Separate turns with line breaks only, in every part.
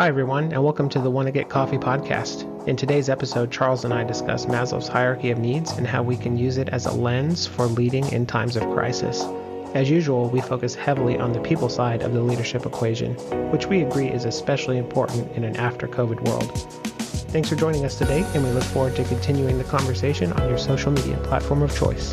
Hi, everyone, and welcome to the Wanna Get Coffee podcast. In today's episode, Charles and I discuss Maslow's hierarchy of needs and how we can use it as a lens for leading in times of crisis. As usual, we focus heavily on the people side of the leadership equation, which we agree is especially important in an after-COVID world. Thanks for joining us today, and we look forward to continuing the conversation on your social media platform of choice.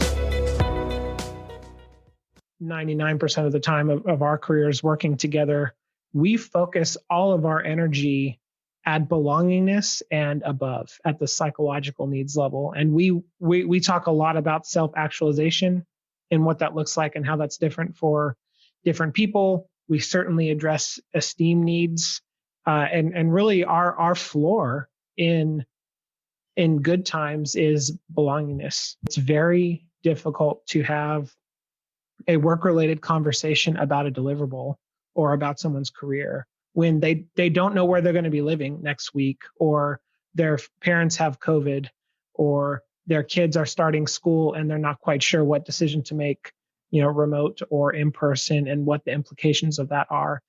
99% of the time of our careers working together, we focus all of our energy at belongingness and above, at the psychological needs level. And we talk a lot about self-actualization and what that looks like and how that's different for different people. We certainly address esteem needs, and really our floor in good times is belongingness. It's very difficult to have a work-related conversation about a deliverable or about someone's career when they don't know where they're going to be living next week, or their parents have COVID, or their kids are starting school and they're not quite sure what decision to make, remote or in person, and what the implications of that are.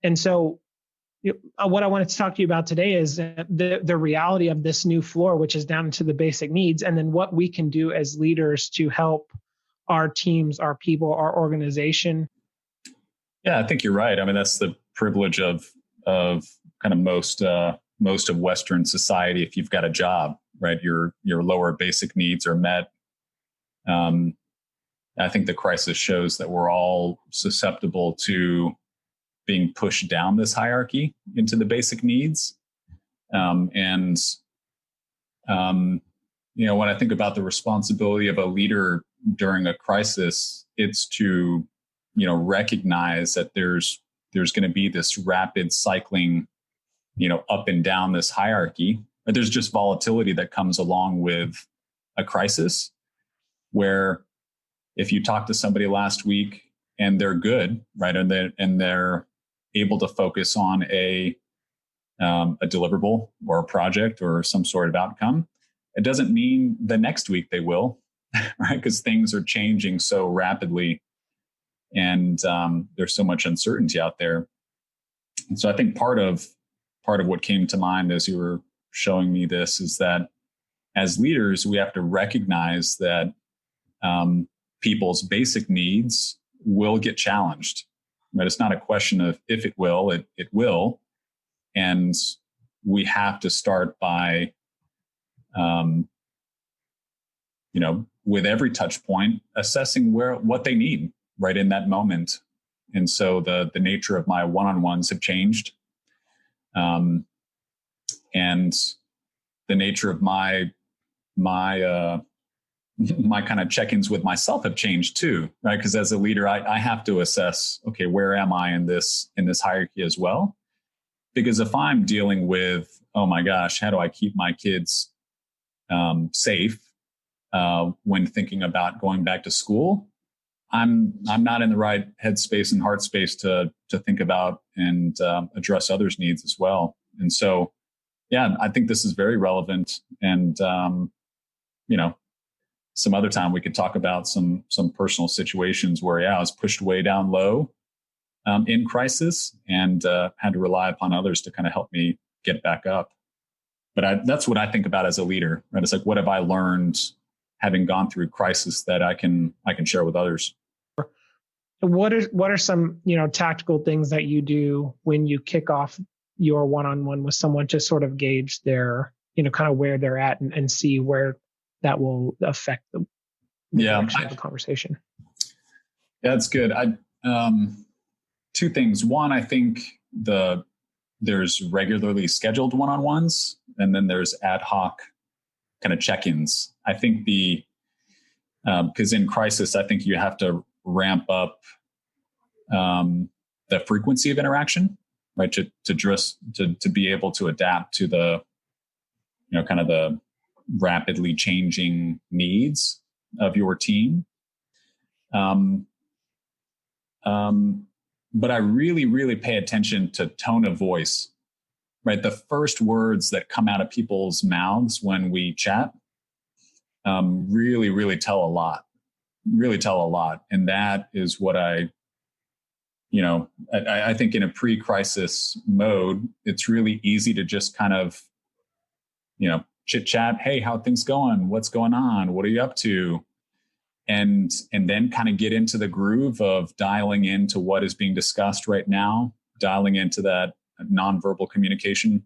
And so what I wanted to talk to you about today is the reality of this new floor, which is down to the basic needs, and then what we can do as leaders to help our teams, our people, our organization.
Yeah, I think you're right. I mean, that's the privilege of kind of most of Western society. If you've got a job, right, your lower basic needs are met. I think the crisis shows that we're all susceptible to being pushed down this hierarchy into the basic needs. When I think about the responsibility of a leader during a crisis, it's to, recognize that there's going to be this rapid cycling, up and down this hierarchy. But there's just volatility that comes along with a crisis, where if you talk to somebody last week and they're good, right, and they're able to focus on a deliverable or a project or some sort of outcome, it doesn't mean the next week they will, right? Because things are changing so rapidly, and there's so much uncertainty out there. And so I think part of what came to mind as you were showing me this is that as leaders, we have to recognize that people's basic needs will get challenged. Right? It's not a question of if it will, it will. And we have to start by, with every touch point, assessing what they need right in that moment. And so the nature of my one-on-ones have changed. And the nature of my kind of check-ins with myself have changed too, right? Because as a leader, I have to assess, okay, where am I in this hierarchy as well? Because if I'm dealing with, oh my gosh, how do I keep my kids safe when thinking about going back to school, I'm not in the right headspace and heart space to think about and address others' needs as well. And so, yeah, I think this is very relevant. And some other time we could talk about some personal situations where I was pushed way down low in crisis and had to rely upon others to kind of help me get back up. But that's what I think about as a leader, right? It's like, what have I learned having gone through crisis that I can share with others?
What are some, tactical things that you do when you kick off your one-on-one with someone to sort of gauge their, kind of where they're at and see where that will affect the direction of the conversation?
Yeah, that's good. Two things. One, I think there's regularly scheduled one-on-ones, and then there's ad hoc kind of check-ins. I think because in crisis, I think you have to ramp up the frequency of interaction, right? To be able to adapt to the, kind of the rapidly changing needs of your team. But I really, really pay attention to tone of voice, right? The first words that come out of people's mouths when we chat really, really tell a lot. And that is what I I think in a pre-crisis mode, it's really easy to just kind of, chit chat. Hey, how are things going? What's going on? What are you up to? And then kind of get into the groove of dialing into what is being discussed right now, dialing into that nonverbal communication.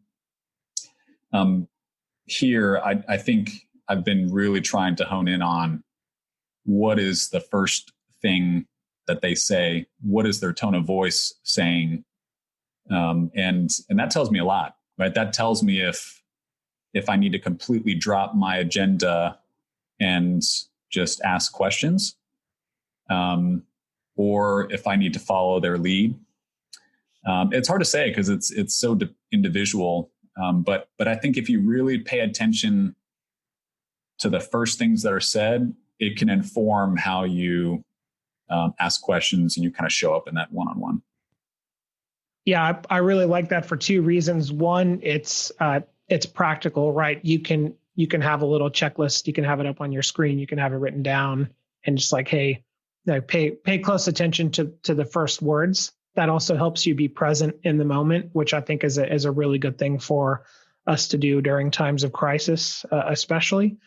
Here, I think I've been really trying to hone in on what is the first thing that they say, what is their tone of voice saying, and that tells me a lot, right? That tells me if I need to completely drop my agenda and just ask questions, or if I need to follow their lead. It's hard to say because it's so individual. But I think if you really pay attention to the first things that are said, it can inform how you ask questions and you kind of show up in that one-on-one.
Yeah, I really like that for two reasons. One, it's practical, right? You can have a little checklist. You can have it up on your screen. You can have it written down, and just like, hey, pay close attention to the first words. That also helps you be present in the moment, which I think is a really good thing for us to do during times of crisis, especially.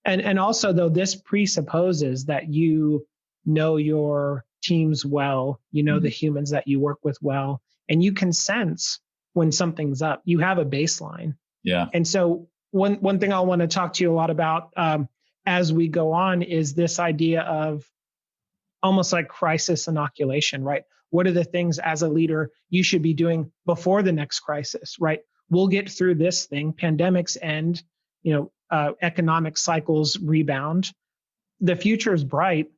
And also, though, this presupposes that you know your teams well, the humans that you work with well, and you can sense when something's up. You have a baseline.
Yeah.
And so one thing I want to talk to you a lot about as we go on is this idea of almost like crisis inoculation, right? What are the things as a leader you should be doing before the next crisis, right? We'll get through this thing. Pandemics end, economic cycles rebound. The future is bright.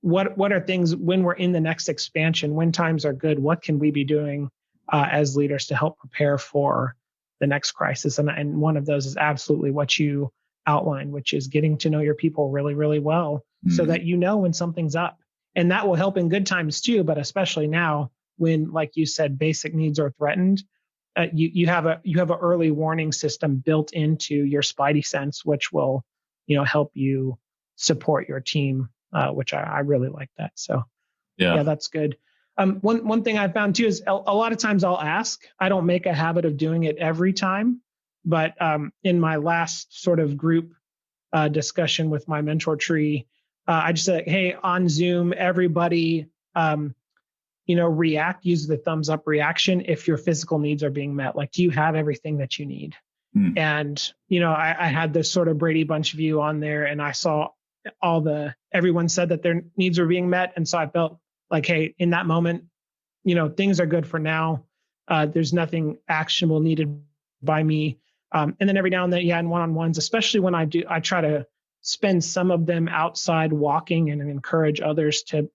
What are things when we're in the next expansion, when times are good, what can we be doing as leaders to help prepare for the next crisis? And one of those is absolutely what you outlined, which is getting to know your people really, really well, so that when something's up. And that will help in good times too, but especially now when, like you said, basic needs are threatened. You have a early warning system built into your spidey sense, which will help you support your team, which I really like that. So yeah, that's good. One thing I found too is a lot of times I'll ask. I don't make a habit of doing it every time, but in my last sort of group discussion with my mentor tree, I just said, hey, on Zoom, everybody, use the thumbs up reaction if your physical needs are being met. Like, do you have everything that you need? And, I had this sort of Brady Bunch view on there, and I saw everyone said that their needs were being met. And so I felt like, hey, in that moment, things are good for now. There's nothing actionable needed by me. And then every now and then, in one-on-ones, especially when I try to spend some of them outside walking and encourage others to,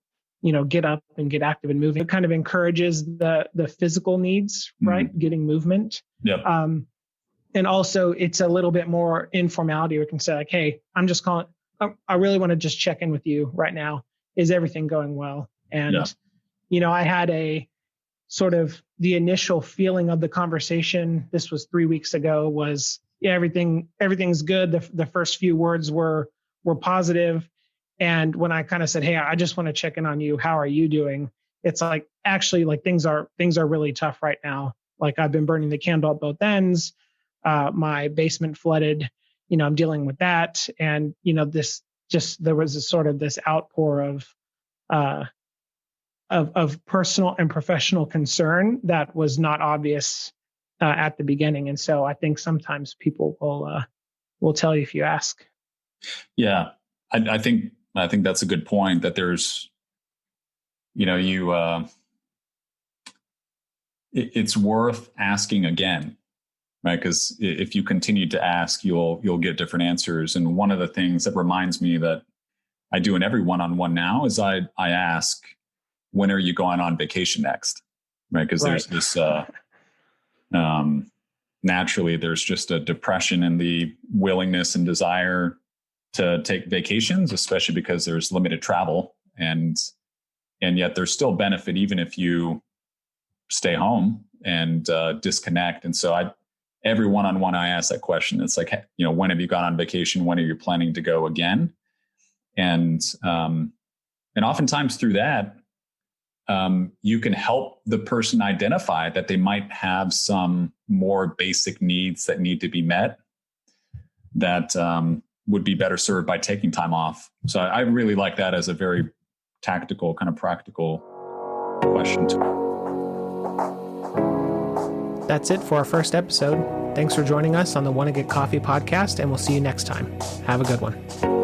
get up and get active and moving. It kind of encourages the physical needs, right? Getting movement.
Yep.
And also it's a little bit more informality. We can say like, hey, I'm just calling. I really want to just check in with you right now. Is everything going well? And, I had a sort of the initial feeling of the conversation. This was 3 weeks ago was, everything's good. The first few words were positive. And when I kind of said, hey, I just want to check in on you. How are you doing? It's like, actually, like things are really tough right now. Like, I've been burning the candle at both ends. My basement flooded, I'm dealing with that. And, there was a sort of this outpour of personal and professional concern that was not obvious at the beginning. And so I think sometimes people will tell you if you ask.
Yeah. I think that's a good point, that there's, it's worth asking again, right? Because if you continue to ask, you'll get different answers. And one of the things that reminds me that I do in every one-on-one now is I ask, when are you going on vacation next? Right? Because there's this, naturally, there's just a depression in the willingness and desire to take vacations, especially because there's limited travel, and yet there's still benefit even if you stay home and disconnect. And so every one-on-one, I ask that question. It's like, when have you gone on vacation? When are you planning to go again? And oftentimes through that, you can help the person identify that they might have some more basic needs that need to be met that would be better served by taking time off. So I really like that as a very tactical, kind of practical question.
That's it for our first episode. Thanks for joining us on the Wanna Get Coffee podcast, and we'll see you next time. Have a good one.